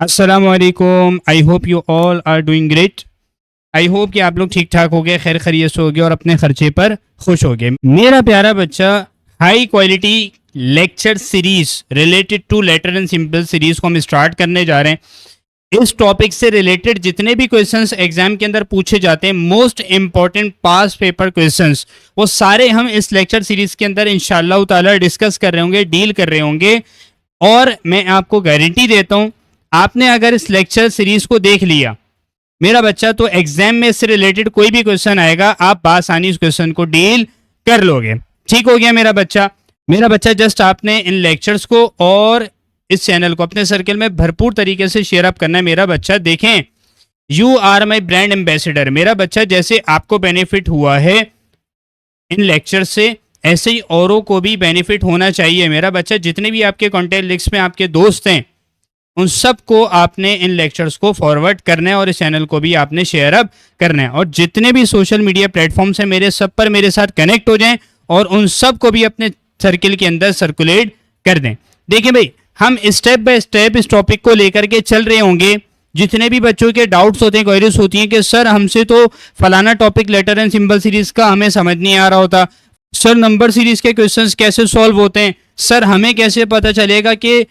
अस्सलाम वालेकुम। I hope you all are doing great. I hope कि आप लोग ठीक ठाक हो गए, खैर खैरियत से हो गए और अपने खर्चे पर खुश हो गए। मेरा प्यारा बच्चा, high quality lecture series related to letter and symbol series को हम स्टार्ट करने जा रहे हैं। इस टॉपिक से रिलेटेड जितने भी क्वेश्चंस एग्जाम के अंदर पूछे जाते हैं, मोस्ट इंपॉर्टेंट पास पेपर क्वेश्चंस, वो सारे हम इस लेक्चर सीरीज के अंदर इंशाअल्लाह ताला डिस्कस कर रहे होंगे, डील कर रहे होंगे। और मैं आपको गारंटी देता हूं, आपने अगर इस लेक्चर सीरीज को देख लिया मेरा बच्चा, तो एग्जाम में इससे रिलेटेड कोई भी क्वेश्चन आएगा, आप बासानी उस क्वेश्चन को डील कर लोगे। ठीक हो गया मेरा बच्चा। जस्ट आपने इन लेक्चर्स को और इस चैनल को अपने सर्कल में भरपूर तरीके से शेयर अप करना है मेरा बच्चा। देखें, you are my brand ambassador मेरा बच्चा। जैसे आपको बेनिफिट हुआ है इन लेक्चर से, ऐसे ही औरों को भी बेनिफिट होना चाहिए मेरा बच्चा। जितने भी आपके कॉन्टैक्ट लिस्ट में आपके दोस्त हैं, उन सब को आपने इन लेक्चर्स को फॉरवर्ड करना है और इस चैनल को भी आपने शेयर अप करना है। और जितने भी सोशल मीडिया प्लेटफॉर्म्स हैं मेरे, सब पर मेरे साथ कनेक्ट हो जाएं और उन सब को भी अपने सर्किल के अंदर सर्कुलेट कर दें। देखिए भाई, हम स्टेप बाय स्टेप इस टॉपिक को लेकर के चल रहे होंगे। जितने भी बच्चों के डाउट्स होते हैं, क्वेरीज होती हैं कि सर हमसे तो फलाना topic letter and symbol series का हमें समझ नहीं आ रहा होता, सर नंबर सीरीज के क्वेश्चंस कैसे सॉल्व होते हैं, सर हमें कैसे पता चलेगा कि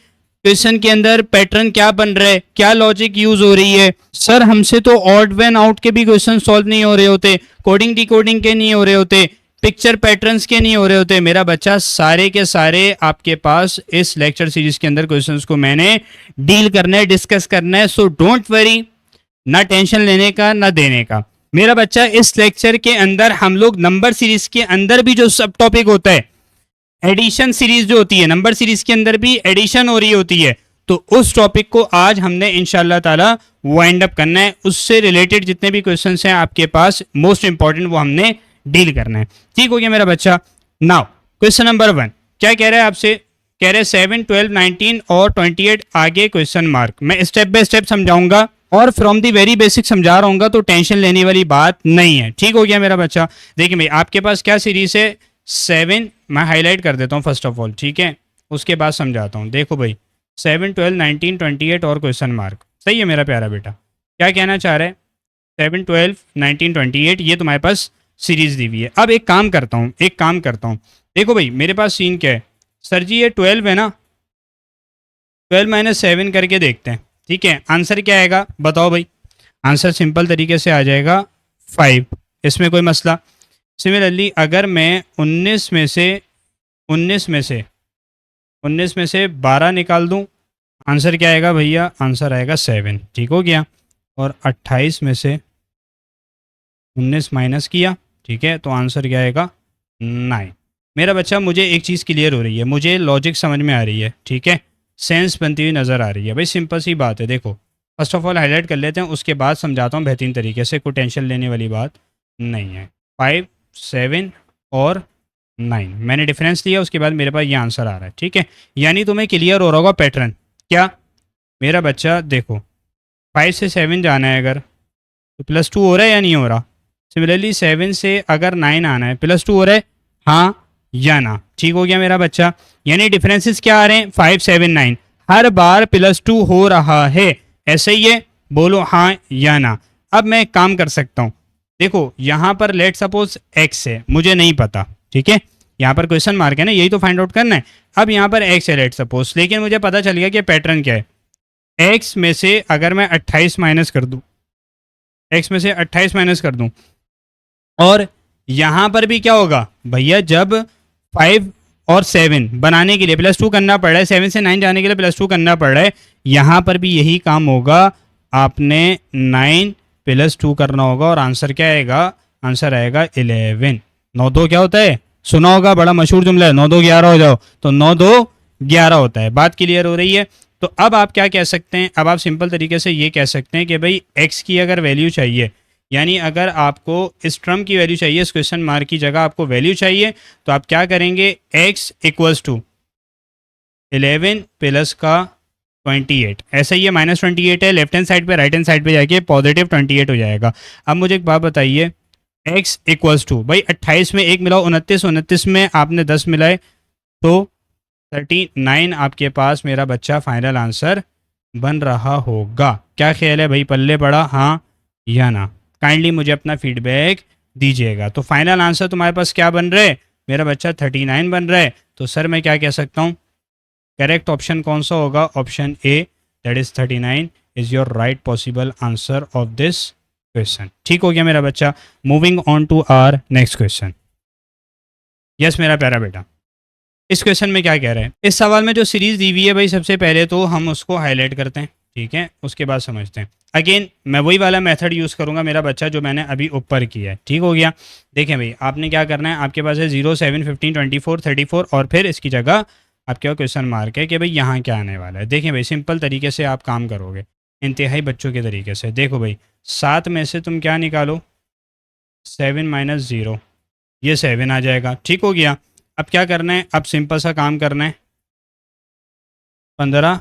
क्वेश्चन के अंदर पैटर्न क्या बन रहा है, क्या लॉजिक यूज हो रही है, सर हमसे तो ऑड वन आउट के भी क्वेश्चन सॉल्व नहीं हो रहे होते, कोडिंग डिकोडिंग के नहीं हो रहे होते, पिक्चर पैटर्न्स के नहीं हो रहे होते। मेरा बच्चा, सारे के सारे आपके पास इस लेक्चर सीरीज के अंदर क्वेश्चंस को मैंने डील करना है, डिस्कस करना है। सो डोंट वरी, ना टेंशन लेने का ना देने का मेरा बच्चा। इस लेक्चर के अंदर हम लोग नंबर सीरीज के अंदर भी जो सब टॉपिक होता है, एडिशन सीरीज जो होती है, नंबर सीरीज के अंदर भी एडिशन हो रही होती है, तो उस टॉपिक को आज हमने इंशाल्लाह ताला वाइंड अप करना है। उससे रिलेटेड जितने भी क्वेश्चंस हैं आपके पास, मोस्ट इंपॉर्टेंट, वो हमने डील करना है। ठीक हो गया मेरा बच्चा। नाउ क्वेश्चन नंबर 1 क्या कह रहा है आपसे? कह रहे हैं 7, 12, 19 और 28 आगे क्वेश्चन मार्क। मैं स्टेप बाय स्टेप समझाऊंगा और फ्रॉम दी वेरी बेसिक समझा रहा हूँ, तो टेंशन लेने वाली बात नहीं है। ठीक हो गया मेरा बच्चा। देखिए भाई, आपके पास क्या सीरीज है? 7, मैं हाईलाइट कर देता हूँ फर्स्ट ऑफ ऑल, ठीक है, उसके बाद समझाता हूँ। देखो भाई, 7, 12, 19, 28 और क्वेश्चन मार्क। सही है मेरा प्यारा बेटा? क्या कहना चाह रहे हैं? 7, 12, 19, 28, ये तुम्हारे पास सीरीज दी हुई है। अब एक काम करता हूँ। देखो भाई, मेरे पास सीन क्या है? सर जी ये 12 है ना, 12 माइनस 7 करके देखते हैं। ठीक है, आंसर क्या आएगा बताओ भाई? आंसर सिंपल तरीके से आ जाएगा 5, इसमें कोई मसला। सिमिलरली अगर मैं 19 में से 12 निकाल दूं, आंसर क्या आएगा भैया? आंसर आएगा 7। ठीक हो गया। और 28 में से 19 माइनस किया, ठीक है, तो आंसर क्या आएगा? 9। मेरा बच्चा, मुझे एक चीज़ क्लियर हो रही है, मुझे लॉजिक समझ में आ रही है, ठीक है, सेंस बनती हुई नज़र आ रही है। भाई सिंपल सी बात है। देखो, फर्स्ट ऑफ ऑल हाईलाइट कर लेते हैं, उसके बाद समझाता हूँ बेहतरीन तरीके से, कोई टेंशन लेने वाली बात नहीं है। 5, 7 और 9 मैंने डिफरेंस लिया, उसके बाद मेरे पास ये आंसर आ रहा है। ठीक है, यानी तुम्हें क्लियर हो रहा होगा पैटर्न। क्या मेरा बच्चा? देखो, 5 से 7 जाना है अगर, तो +2 हो रहा है या नहीं हो रहा? सिमिलरली 7 से अगर 9 आना है, +2 हो रहा है, हाँ या ना? ठीक हो गया मेरा बच्चा। यानी डिफरेंसेस क्या आ रहे हैं? 5, 7, 9, हर बार +2 हो रहा है। ऐसे ही है, बोलो हाँ या ना। अब मैं एक काम कर सकता हूँ। देखो, यहाँ पर लेट सपोज x है, मुझे नहीं पता, ठीक है, यहाँ पर क्वेश्चन मार्क है ना, यही तो फाइंड आउट करना है। अब यहाँ पर x है लेट सपोज, लेकिन मुझे पता चल गया कि पैटर्न क्या है। x में से अगर मैं 28 माइनस कर दूँ, और यहाँ पर भी क्या होगा भैया? जब 5 और 7 बनाने के लिए +2 करना पड़ रहा है, 7 से 9 जाने के लिए +2 करना पड़ रहा है, यहाँ पर भी यही काम होगा। आपने 9 +2 करना होगा और आंसर क्या आएगा? आंसर आएगा 11। 9 2 क्या होता है? सुना होगा, बड़ा मशहूर जुमला है, 9 2 11 हो जाओ, तो 9 2 11 होता है। बात क्लियर हो रही है? तो अब आप क्या कह सकते हैं? अब आप सिंपल तरीके से ये कह सकते हैं कि भाई x की अगर वैल्यू चाहिए, यानी अगर आपको इस टर्म की वैल्यू चाहिए, इस क्वेश्चन मार्क की जगह आपको वैल्यू चाहिए, तो आप क्या करेंगे? x इक्वल्स टू 11 प्लस का 28। ऐसा ही है, -28 है, लेफ्ट हैंड साइड पे, राइट हैंड साइड पे जाके +28 हो जाएगा। अब मुझे एक बात बताइए, x इक्वल्स टू, भाई 28 में 1 मिलाओ 29, 29 में आपने 10 मिलाए तो 39 आपके पास मेरा बच्चा फाइनल आंसर बन रहा होगा। क्या ख्याल है भाई, पल्ले पड़ा हाँ या ना? काइंडली मुझे अपना फीडबैक दीजिएगा। तो फाइनल आंसर तुम्हारे पास क्या बन रहा है मेरा बच्चा? 39 बन रहा है। तो सर मैं क्या कह सकता हूँ, करेक्ट ऑप्शन कौन सा होगा? Option A, that is 39 is your right possible answer of this question. ठीक हो गया मेरा बच्चा। Moving on to our next question. Yes मेरा प्यारा बेटा, इस क्वेश्चन में क्या कह रहे हैं? इस सवाल में जो सीरीज दी हुई है भाई, सबसे पहले तो हम उसको हाईलाइट करते हैं, ठीक है, उसके बाद समझते हैं। अगेन मैं वही वाला मेथड यूज़ करूंगा मेरा बच्चा जो मैंने अभी ऊपर किया है। ठीक हो गया। देखें भाई, आपने क्या करना है, आपके पास है 0, 7, 15, 24, 34 और फिर इसकी जगह आपके पास क्वेश्चन मार्क है कि भाई यहाँ क्या आने वाला है। देखें भाई, सिंपल तरीके से आप काम करोगे, इंतहाई बच्चों के तरीके से। देखो भाई, 7 में से तुम क्या निकालो, 7 माइनस 0, ये 7 आ जाएगा। ठीक हो गया। अब क्या करना है, अब सिंपल सा काम करना है, 15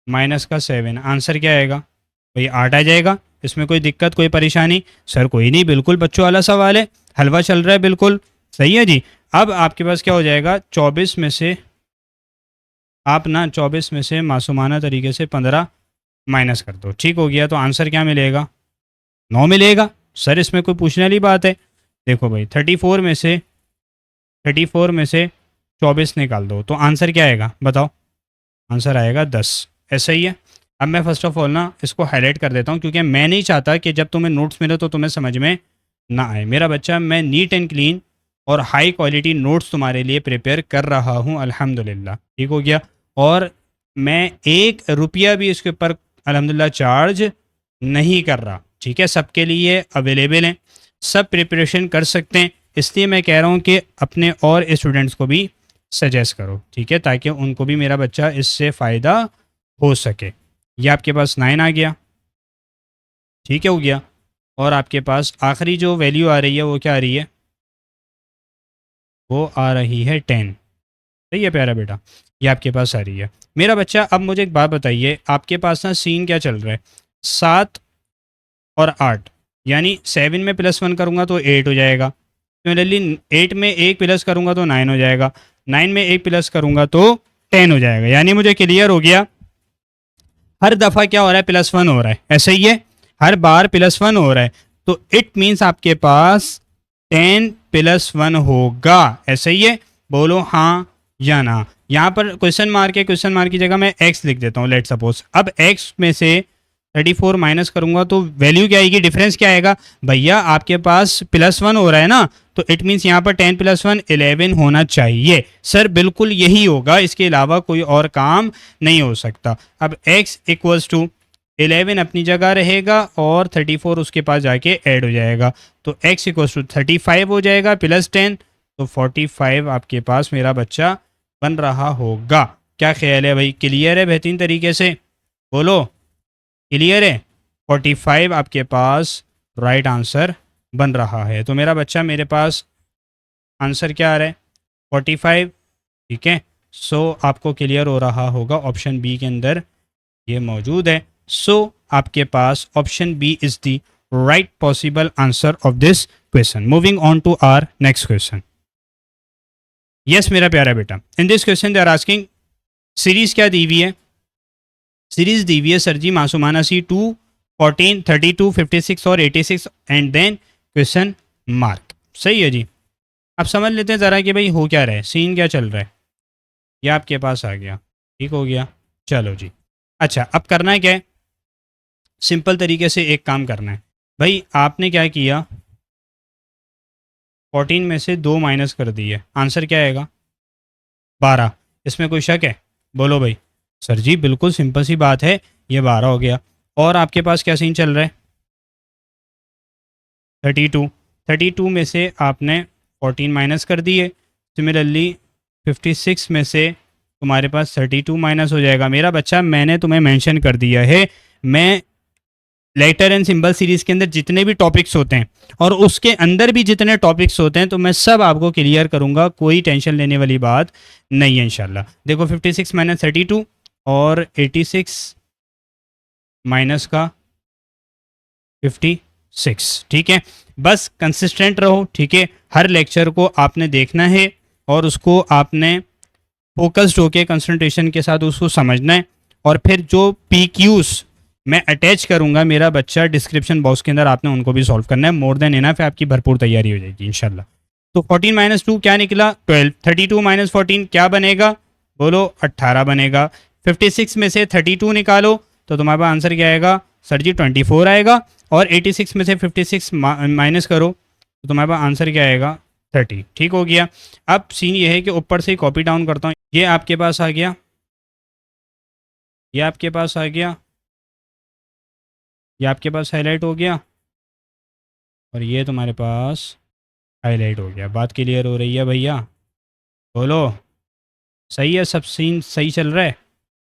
माइनस का 7, आंसर क्या आएगा भाई? 8 आ जाएगा। इसमें कोई दिक्कत, कोई परेशानी? सर कोई नहीं, बिल्कुल बच्चों वाला सवाल है, हलवा चल रहा है, बिल्कुल सही है जी। अब आपके पास क्या हो जाएगा, 24 में से आप ना 24 में से मासूमाना तरीके से 15 माइनस कर दो। ठीक हो गया। तो आंसर क्या मिलेगा? 9 मिलेगा। सर इसमें कोई पूछने वाली बात है? देखो भाई, 34 में से 24 निकाल दो तो आंसर क्या आएगा बताओ? आंसर आएगा 10। ऐसा ही है। अब मैं फर्स्ट ऑफ ऑल ना इसको हाईलाइट कर देता हूँ, क्योंकि मैं नहीं चाहता कि जब तुम्हें नोट्स मिले तो तुम्हें समझ में ना आए। मेरा बच्चा, मैं नीट एंड क्लीन और हाई क्वालिटी नोट्स तुम्हारे लिए प्रिपेयर कर रहा हूँ अल्हम्दुलिल्लाह। ठीक हो गया। और मैं 1 रुपया भी इसके ऊपर अल्हम्दुलिल्लाह चार्ज नहीं कर रहा। ठीक है, सबके लिए अवेलेबल हैं, सब प्रिपरेशन कर सकते हैं। इसलिए मैं कह रहा हूँ कि अपने और स्टूडेंट्स को भी सजेस्ट करो, ठीक है, ताकि उनको भी मेरा बच्चा इससे फ़ायदा हो सके। ये आपके पास 9 आ गया। ठीक है, हो गया। और आपके पास आखिरी जो वैल्यू आ रही है वो क्या आ रही है? वो आ रही है 10। सही है प्यारा बेटा, ये आपके पास आ रही है। मेरा बच्चा, अब मुझे एक बात बताइए, आपके पास ना सीन क्या चल रहा है? 7 और 8, यानी 7 में +1 करूँगा तो 8 हो जाएगा। सिमिलरली 8 में 1 प्लस करूँगा तो 9 हो जाएगा। 9 में 1 प्लस करूँगा तो 10 हो जाएगा। यानी मुझे क्लियर हो गया, हर दफ़ा क्या हो रहा है, +1 हो रहा है। ऐसे ही है, हर बार +1 हो रहा है। तो इट मीन्स आपके पास 10 + 1 होगा। ऐसे ही है, बोलो हाँ या ना। यहाँ पर क्वेश्चन मार्क है, क्वेश्चन मार्क की जगह मैं x लिख देता हूँ, लेट सपोज। अब x में से 34 माइनस करूंगा तो वैल्यू क्या आएगी, डिफरेंस क्या आएगा? भैया आपके पास +1 हो रहा है ना, तो इट मीन्स यहाँ पर 10 + 1 11 होना चाहिए। सर बिल्कुल यही होगा, इसके अलावा कोई और काम नहीं हो सकता। अब x = 11 अपनी जगह रहेगा और 34 उसके पास जाके ऐड हो जाएगा। तो x = 35 हो जाएगा +10, तो 45 आपके पास मेरा बच्चा बन रहा होगा। क्या ख्याल है भाई? क्लियर है बेहतरीन तरीके से? बोलो क्लियर है? 45 आपके पास राइट आंसर बन रहा है। तो मेरा बच्चा, मेरे पास आंसर क्या आ रहा है? 45। ठीक है, सो आपको क्लियर हो रहा होगा, ऑप्शन बी के अंदर ये मौजूद है। सो आपके पास option B is the right possible answer of this question. Moving on to our next question. Yes मेरा प्यारा बेटा, in this question they are asking, series क्या दी हुई है? सीरीज दी हुई है सर जी मासूमाना सी 2, 14, 32, 56 और 86 एंड देन क्वेश्चन मार्क। सही है जी। अब समझ लेते हैं ज़रा कि भाई हो क्या रहा है, सीन क्या चल रहा है। ये आपके पास आ गया। ठीक हो गया, चलो जी। अच्छा, अब करना है क्या है, सिंपल तरीके से एक काम करना है भाई। आपने क्या किया, 14 में से 2 माइनस कर दिए, आंसर क्या आएगा? 12। इसमें कोई शक है? बोलो भाई। सर जी बिल्कुल सिंपल सी बात है, ये 12 हो गया। और आपके पास क्या सीन चल रहा है? 32 में से आपने 14 माइनस कर दिए। सिमिलरली 56 में से तुम्हारे पास 32 माइनस हो जाएगा। मेरा बच्चा, मैंने तुम्हें मेंशन कर दिया है, मैं लेटर एंड सिंबल सीरीज के अंदर जितने भी टॉपिक्स होते हैं और उसके अंदर भी जितने टॉपिक्स होते हैं तो मैं सब आपको क्लियर करूंगा, कोई टेंशन लेने वाली बात नहीं है इंशाल्लाह। देखो 56 माइनस 32 और 86 माइनस का 56। ठीक है, बस कंसिस्टेंट रहो। ठीक है, हर लेक्चर को आपने देखना है और उसको आपने फोकस्ड होके कंसंट्रेशन के साथ उसको समझना है और फिर जो PQs मैं अटैच करूंगा मेरा बच्चा डिस्क्रिप्शन बॉक्स के अंदर, आपने उनको भी सॉल्व करना है। मोर देन इनफ है, आपकी भरपूर तैयारी हो जाएगी इंशाल्लाह। तो 14 माइनस 2 क्या निकला? 12। 32 माइनस 14 क्या बनेगा? बोलो 18 बनेगा। 56 में से 32 निकालो तो तुम्हारे पास आंसर क्या आएगा? सर जी 24 आएगा। और 86 में से 56 माइनस करो तो तुम्हारे पास आंसर क्या आएगा? 30। ठीक हो गया। अब सीन ये है कि ऊपर से कॉपी डाउन करता हूँ, ये आपके पास आ गया, ये आपके पास आ गया, ये आपके पास हाईलाइट हो गया, और ये तुम्हारे पास हाईलाइट हो गया। बात क्लियर हो रही है भैया? बोलो सही है, सब सीन सही चल रहा है?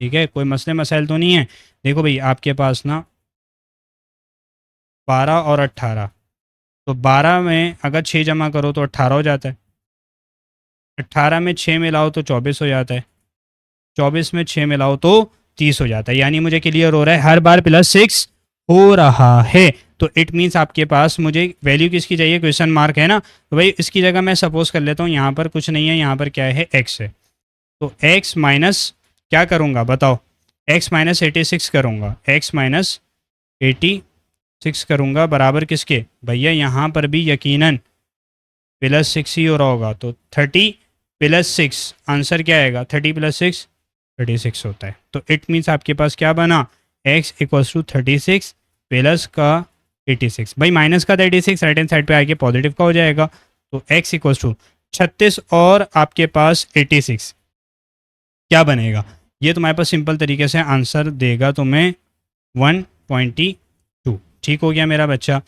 ठीक है, कोई मसले मसाइल तो नहीं है? देखो भाई आपके पास ना 12 और 18, तो 12 में अगर 6 जमा करो तो 18 हो जाता है। 18 में 6 मिलाओ तो 24 हो जाता है। 24 में 6 मिलाओ तो 30 हो जाता है। यानी मुझे क्लियर हो रहा है हर बार +6 हो रहा है। तो इट मीन्स आपके पास मुझे वैल्यू किसकी चाहिए? क्वेश्चन मार्क है ना, तो भाई इसकी जगह मैं सपोज कर लेता हूँ यहाँ पर कुछ नहीं है, यहाँ पर क्या है? x है। तो x माइनस क्या करूँगा बताओ? x माइनस 86 करूँगा, x माइनस 86 करूँगा बराबर किसके? भैया यहाँ पर भी यकीनन +6 ही हो रहा होगा। तो 30 + 6 आंसर क्या आएगा? 30 + 6 36 होता है। तो इट मीन्स आपके पास क्या बना? x = 36 प्लस का 86। भाई माइनस का 36 राइट हैंड साइड पे आके पॉजिटिव का हो जाएगा। तो x = 36 और आपके पास 86 क्या बनेगा? ये तुम्हारे पास सिंपल तरीके से आंसर देगा तुम्हें 122। ठीक हो गया मेरा बच्चा?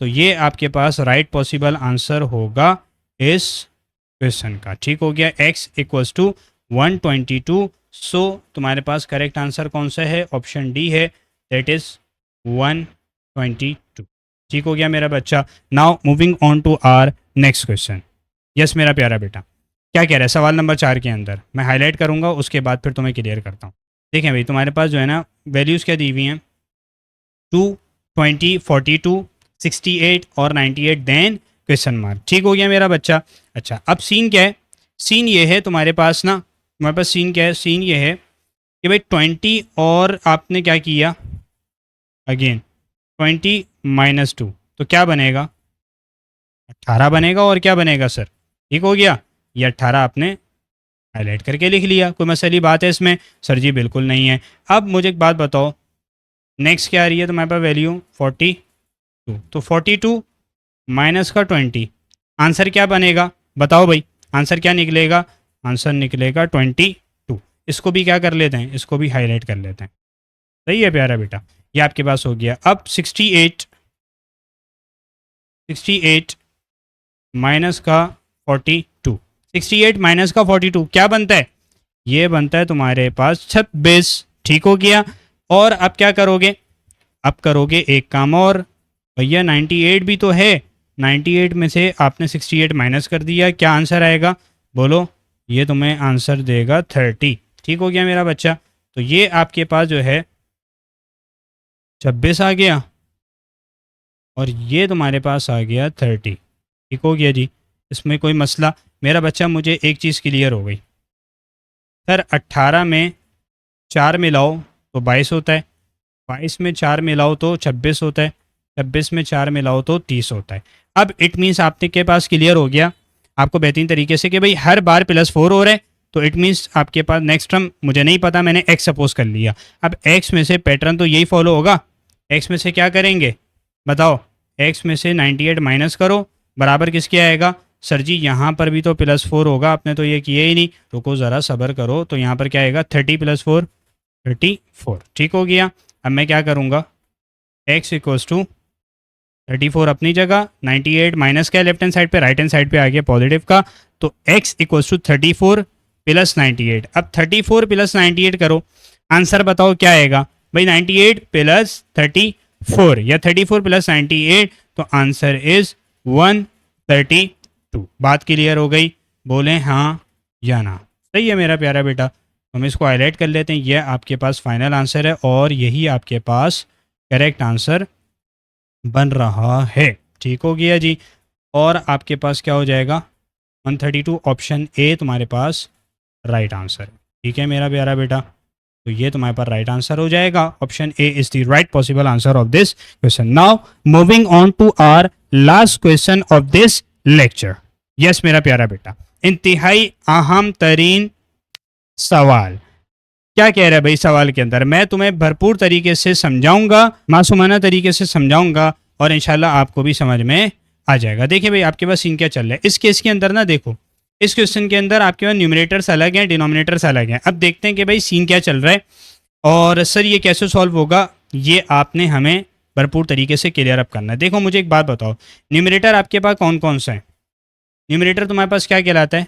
तो ये आपके पास राइट पॉसिबल आंसर होगा इस क्वेश्चन का। ठीक हो गया, x = 122। सो तुम्हारे पास करेक्ट आंसर कौन सा है? ऑप्शन डी है, दैट इज 122। ठीक हो गया मेरा बच्चा? Now moving on to our next question. Yes मेरा प्यारा बेटा, क्या कह रहा है सवाल नंबर 4 के अंदर? मैं हाईलाइट करूंगा, उसके बाद फिर तुम्हें क्लियर करता हूँ। देखें भाई तुम्हारे पास जो है ना वैल्यूज़ क्या दी हुई हैं? 2, 20, 42, 68 और 98 देन क्वेश्चन मार्क। ठीक हो गया मेरा बच्चा? अच्छा अब सीन क्या है? सीन ये है तुम्हारे पास ना, तुम्हारे पास सीन क्या है? सीन ये है कि भाई 20 और आपने क्या किया? अगेन 20 माइनस 2 तो क्या बनेगा? 18 बनेगा। और क्या बनेगा सर? ठीक हो गया, ये 18 आपने हाईलाइट करके लिख लिया। कोई मसली बात है इसमें? सर जी बिल्कुल नहीं है। अब मुझे एक बात बताओ, नेक्स्ट क्या आ रही है तुम्हारे पास वैल्यू? 42। तो 42 माइनस का 20 आंसर क्या बनेगा? बताओ भाई आंसर क्या निकलेगा? आंसर निकलेगा 22। इसको भी क्या कर लेते हैं? इसको भी हाईलाइट कर लेते हैं। सही है प्यारा बेटा, ये आपके पास हो गया। अब 68 माइनस का 42, 68 माइनस का 42 क्या बनता है? ये बनता है तुम्हारे पास 26। ठीक हो गया। और अब क्या करोगे? अब करोगे एक काम और, भैया 98 भी तो है, 98 में से आपने 68 माइनस कर दिया, क्या आंसर आएगा? बोलो। ये तुम्हें आंसर देगा 30। ठीक हो गया मेरा बच्चा? तो ये आपके पास जो है 26 आ गया, और ये तुम्हारे पास आ गया 30। ठीक हो गया जी, इसमें कोई मसला? मेरा बच्चा मुझे एक चीज़ क्लियर हो गई, सर 18 में 4 मिलाओ तो 22 होता है, 22 में 4 मिलाओ तो 26 होता है, 26 में 4 मिलाओ तो 30 होता है। अब इट मीन्स आपके के पास क्लियर हो गया आपको बेहतरीन तरीके से कि भाई हर बार +4 हो रहा है। तो इट मीन्स आपके पास नेक्स्ट टर्म मुझे नहीं पता, मैंने x सपोज कर लिया। अब x में से पैटर्न तो यही फॉलो होगा, x में से क्या करेंगे बताओ? x में से 98 माइनस करो, बराबर किसके आएगा? सर जी यहाँ पर भी तो +4 होगा, आपने तो ये किया ही नहीं। रुको ज़रा सब्र करो, तो यहाँ पर क्या आएगा? 30 + 4 34। ठीक हो गया। अब मैं क्या करूँगा? x = 34 अपनी जगह, 98 माइनस का लेफ्ट हैंड साइड पे, राइट हैंड साइड पे आ गया पॉजिटिव का। तो x = 34 + 98। अब 34 + 98 करो, आंसर बताओ क्या आएगा? भाई 98 + 34 या 34 + 98, तो आंसर इज 132। बात क्लियर हो गई? बोलें हाँ या ना? सही है मेरा प्यारा बेटा, हम इसको हाईलाइट कर लेते हैं। यह आपके पास फाइनल आंसर है और यही आपके पास करेक्ट आंसर बन रहा है। ठीक हो गया जी। और आपके पास क्या हो जाएगा? 132 ऑप्शन ए तुम्हारे पास राइट आंसर है। ठीक है मेरा प्यारा बेटा? तो ये तुम्हारे पास राइट आंसर हो जाएगा। Option A is the right possible answer of this question. Now moving on to our last question of this lecture. Yes मेरा प्यारा बेटा, इंतहाई अहम तरीन सवाल। क्या कह रहा है भाई सवाल के अंदर? मैं तुम्हें भरपूर तरीके से समझाऊंगा, मासूमाना तरीके से समझाऊंगा और इंशाल्लाह आपको भी समझ में आ जाएगा। देखिए भाई आपके पास सीन क्या चल रहा है इस केस के अंदर ना। देखो इस क्वेश्चन के अंदर आपके पास न्यूमरेटर्स अलग हैं, डिनोमिनेटर्स अलग हैं। अब देखते हैं कि भाई सीन क्या चल रहा है और सर ये कैसे सॉल्व होगा, ये आपने हमें भरपूर तरीके से क्लियर अप करना है। देखो मुझे एक बात बताओ, न्यूमरेटर आपके पास कौन कौन सा है? न्यूमरेटर तुम्हारे पास क्या कहलाता है?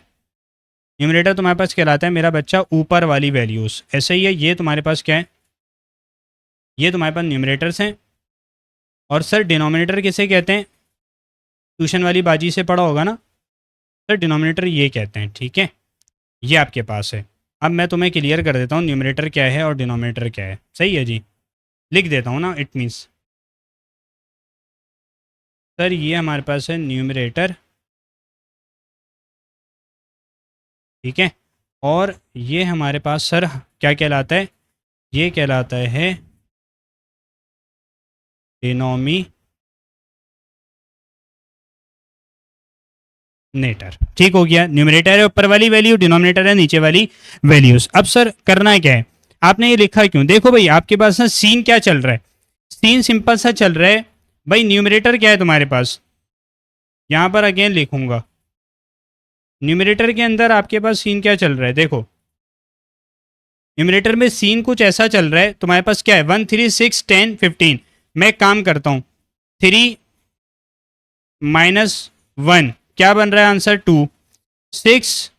न्यूमरेटर तुम्हारे पास कहलाता है मेरा बच्चा ऊपर वाली वैल्यूज़। ऐसे ही है, ये तुम्हारे पास क्या है? ये तुम्हारे पास न्यूमरेटर्स हैं। और सर डिनोमिनेटर किसे कहते हैं? ट्यूशन वाली बाजी से पढ़ा होगा ना सर, डिनोमिनेटर ये कहते हैं। ठीक है, ये आपके पास है। अब मैं तुम्हें क्लियर कर देता हूँ न्यूमरेटर क्या है और डिनोमिनेटर क्या है। सही है जी, लिख देता हूँ ना। इट मीन्स सर ये हमारे पास है न्यूमरेटर, ठीक है, और ये हमारे पास सर क्या कहलाता है? ये कहलाता है डिनोमिनेटर। ठीक हो गया, न्यूमरेटर है ऊपर वाली वैल्यू, डिनोमिनेटर है नीचे वाली वैल्यूज। अब सर करना है क्या है? आपने ये लिखा क्यों? देखो भाई आपके पास ना सीन क्या चल रहा है, सीन सिंपल सा चल रहा है भाई। न्यूमरेटर क्या है तुम्हारे पास? यहां पर अगेन लिखूंगा, न्यूमरेटर के अंदर आपके पास सीन क्या चल रहा है? देखो न्यूमरेटर में सीन कुछ ऐसा चल रहा है तुम्हारे पास। क्या है? 1 3 6 10 15। मैं एक काम करता हूं, 3 -1 क्या बन रहा है आंसर? 2। 6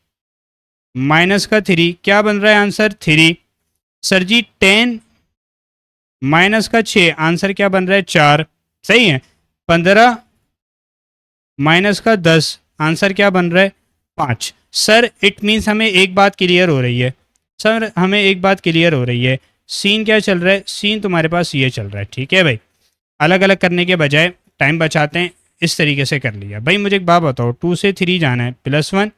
माइनस का 3 क्या बन रहा है आंसर? 3। सर जी 10 माइनस का 6 आंसर क्या बन रहा है? 4। सही है। 15 माइनस का 10 आंसर क्या बन रहा है? 5। सर इट मीन्स हमें एक बात क्लियर हो रही है, सर हमें एक बात क्लियर हो रही है। सीन क्या चल रहा है? सीन तुम्हारे पास ये चल रहा है। ठीक है भाई, अलग अलग करने के बजाय टाइम बचाते हैं, इस तरीके से कर लिया। भाई मुझे एक बात बताओ, 2 से 3 जाना है +1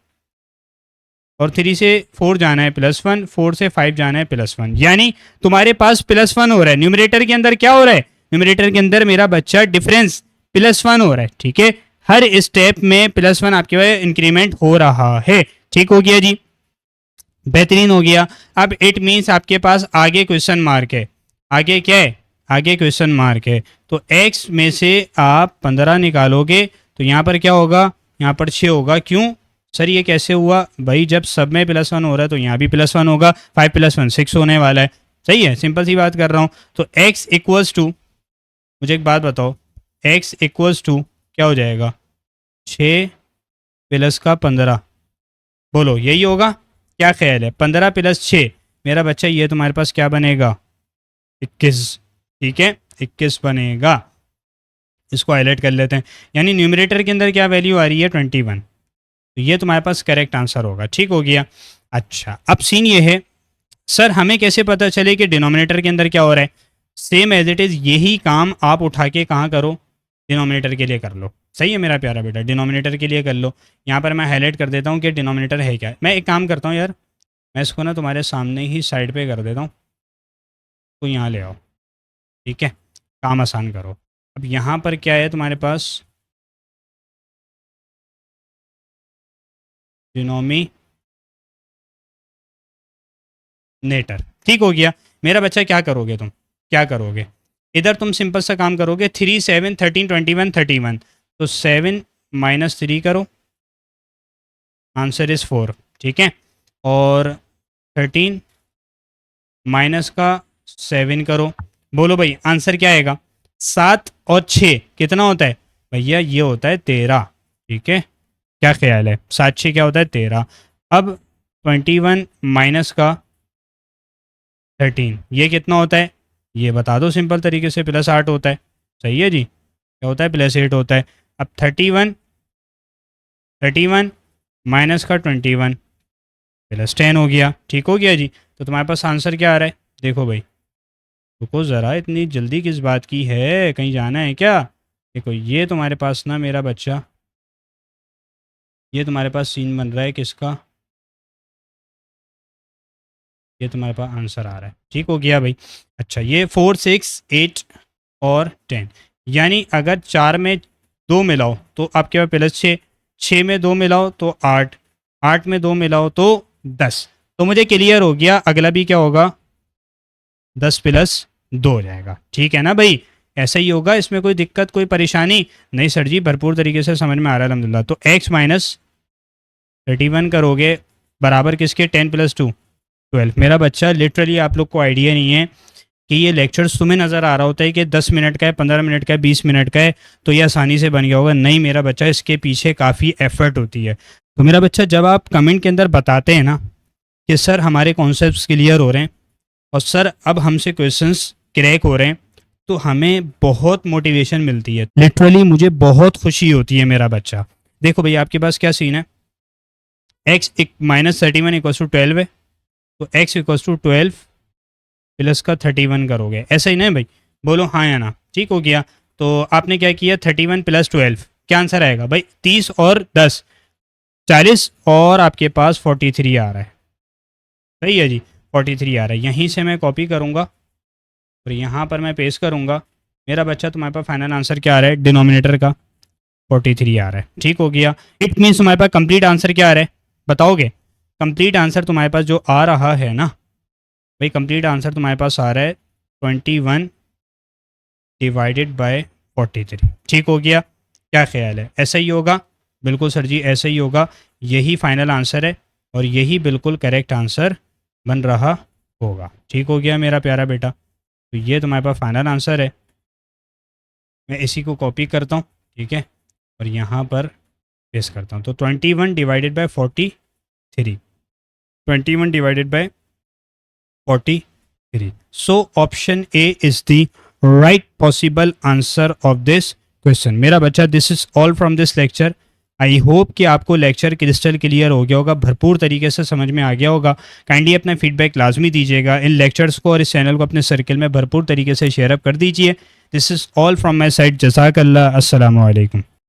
और 3 से 4 जाना है +1, 4 से 5 जाना है +1, यानी तुम्हारे पास +1 हो रहा है। न्यूमरेटर के अंदर क्या हो रहा है? न्यूमरेटर के अंदर मेरा बच्चा डिफरेंस +1 हो रहा है। ठीक है, हर स्टेप में +1 आपके पास इंक्रीमेंट हो रहा है। ठीक हो गया जी, बेहतरीन हो गया। अब इट मीन्स आपके पास आगे क्वेश्चन मार्क है। आगे क्या है? आगे क्वेश्चन मार्क है। तो x में से आप 15 निकालोगे तो यहाँ पर क्या होगा? यहाँ पर 6 होगा। क्यों सर ये कैसे हुआ? भाई जब सब में +1 हो रहा है तो यहाँ भी +1 होगा। 5 + 1 6 होने वाला है। सही है, सिंपल सी बात कर रहा हूँ। तो x इक्वल्स टू, मुझे एक बात बताओ, x इक्वल्स टू क्या हो जाएगा? 6 + का 15। बोलो यही होगा? क्या ख्याल है? 15 + 6 मेरा बच्चा ये तुम्हारे पास क्या बनेगा? 21। ठीक है, 21 बनेगा। इसको हाईलाइट कर लेते हैं। यानी न्यूमरेटर के अंदर क्या वैल्यू आ रही है? 21। तो ये तुम्हारे पास करेक्ट आंसर होगा। ठीक हो गया। अच्छा अब सीन ये है, सर हमें कैसे पता चले कि डिनोमिनेटर के अंदर क्या हो रहा है? सेम एज इट इज़ यही काम आप उठा के कहाँ करो? डिनोमिनेटर के लिए कर लो। सही है मेरा प्यारा बेटा, डिनोमिनेटर के लिए कर लो। यहाँ पर मैं हाईलाइट कर देता हूँ कि डिनोमिनेटर है क्या। मैं एक काम करता हूँ यार, मैं इसको ना तुम्हारे सामने ही साइड पे कर देता हूँ, तो यहाँ ले आओ। ठीक है, काम आसान करो। अब यहाँ पर क्या है तुम्हारे पास? डिनोमिनेटर। ठीक हो गया। मेरा बच्चा क्या करोगे तुम? क्या करोगे? इधर तुम सिंपल सा काम करोगे, 3 7 13 21 31। तो 7 -3 करो, आंसर इज 4। ठीक है, और 13 माइनस का 7 करो। बोलो भाई आंसर क्या आएगा? 7 और 6 कितना होता है भैया? ये होता है 13। ठीक है, क्या ख्याल है? 7 6 क्या होता है? 13। अब 21 माइनस का 13 ये कितना होता है? ये बता दो सिंपल तरीके से। +8 होता है। सही है जी, क्या होता है? +8 होता है। अब 31 माइनस का 21 +10 हो गया। ठीक हो गया जी। तो तुम्हारे पास आंसर क्या आ रहा है? देखो भाई, रुको ज़रा, इतनी जल्दी किस बात की है? कहीं जाना है क्या? देखो ये तुम्हारे पास ना मेरा बच्चा, ये तुम्हारे पास सीन बन रहा है किसका? ये तुम्हारे पास आंसर आ रहा है। ठीक हो गया भाई। अच्छा ये 4, 6, 8 और 10, यानी अगर 4 में 2 मिलाओ तो आपके पास +6, 6 में 2 मिलाओ तो 8, 8 में 2 मिलाओ तो 10। तो मुझे क्लियर हो गया, अगला भी क्या होगा, 10 + 2 हो जाएगा। ठीक है ना भाई, ऐसा ही होगा, इसमें कोई दिक्कत कोई परेशानी नहीं सर जी, भरपूर तरीके से समझ में आ रहा है अलहमदिल्ला। तो x - 31 करोगे बराबर किसके, 10 + 2 12। मेरा बच्चा लिटरली आप लोग को आइडिया नहीं है कि ये लेक्चर्स तुम्हें नज़र आ रहा होता है कि 10 मिनट का है, 15 मिनट का है, 20 मिनट का है तो ये आसानी से बन गया होगा। नहीं मेरा बच्चा, इसके पीछे काफ़ी एफर्ट होती है। तो मेरा बच्चा जब आप कमेंट के अंदर बताते हैं ना कि सर हमारे कॉन्सेप्ट्स क्लियर हो रहे हैं और सर अब हमसे क्वेश्चंस क्रैक हो रहे हैं, तो हमें बहुत मोटिवेशन मिलती है, लिटरली मुझे बहुत खुशी होती है मेरा बच्चा। देखो भैया आपके पास क्या सीन है, x -31 = 12 है, तो x = 12 प्लस का 31 करोगे, ऐसा ही ना भाई, बोलो हाँ या ना। ठीक हो गया। तो आपने क्या किया, 31 + 12 क्या आंसर आएगा भाई, 30 और 10 40 और आपके पास 43 आ रहा है। सही है जी, 43 आ रहा है। यहीं से मैं कॉपी करूँगा और यहाँ पर मैं पेस्ट करूँगा। मेरा बच्चा तुम्हारे पास फाइनल आंसर क्या आ रहा है, डिनोमिनेटर का 43 आ रहा है। ठीक हो गया। इट मीन्स तुम्हारे पास कंप्लीट आंसर क्या आ रहा है, बताओगे। कंप्लीट आंसर तुम्हारे पास जो आ रहा है ना भाई, कंप्लीट आंसर तुम्हारे पास आ रहा है 21 / 43। ठीक हो गया। क्या ख्याल है, ऐसा ही होगा। बिल्कुल सर जी ऐसा ही होगा, यही फाइनल आंसर है और यही बिल्कुल करेक्ट आंसर बन रहा होगा। ठीक हो गया मेरा प्यारा बेटा। तो ये तुम्हारे पास फाइनल आंसर है। मैं इसी को कॉपी करता हूँ, ठीक है, और यहाँ पर पेस्ट करता हूँ। तो 21 / 43, 21 / 43। So option A is the right possible answer of this question। मेरा बच्चा, this is all from this lecture. I hope कि आपको लेक्चर क्रिस्टल क्लियर हो गया होगा, भरपूर तरीके से समझ में आ गया होगा। काइंडली अपना फीडबैक लाजमी दीजिएगा, इन लेक्चर्स को और इस चैनल को अपने सर्कल में भरपूर तरीके से शेयर अप कर दीजिए। This is all from my side. जज़ाकल्लाह। अस्सलामु अलैकुम।